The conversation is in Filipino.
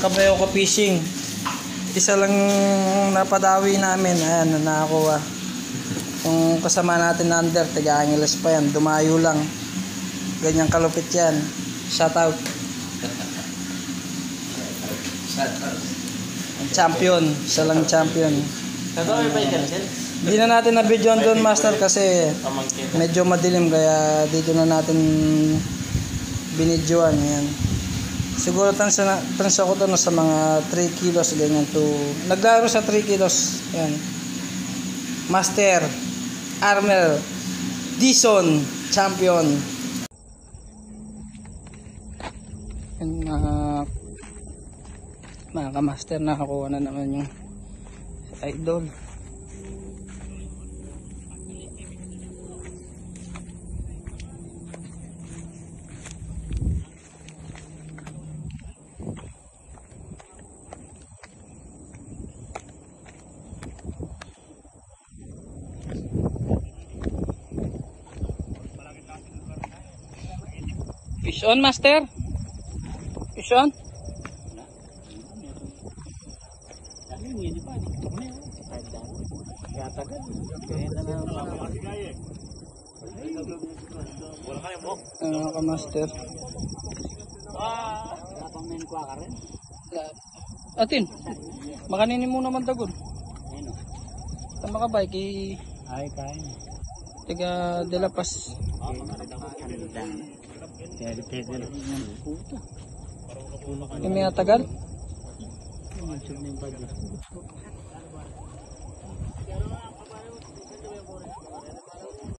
Kabayo ka fishing. Isa lang napadawi namin. Ayan, nakakuha. Kung kasama natin na under, taga-Angeles pa yan. Dumayo lang. Ganyang kalupit yan. Shout out. Champion. Isa lang champion. Hindi na natin na-videoan doon, Master, kasi medyo madilim. Kaya dito na natin binidyoan. Ayan. Siguro tansya ko doon sa mga 3 kilos ganyan to. Naglaro sa 3 kilos. Ayan. Master Armel Dison champion. Yan, mga ka-master, nakakuha na naman yung idol. Fish on, Master? Fish on? Mga ka-master. Atin, makaninin mo naman tagon. Tama ka ba? Ay, kain. Tiga de la Paz. Yung mga tagal?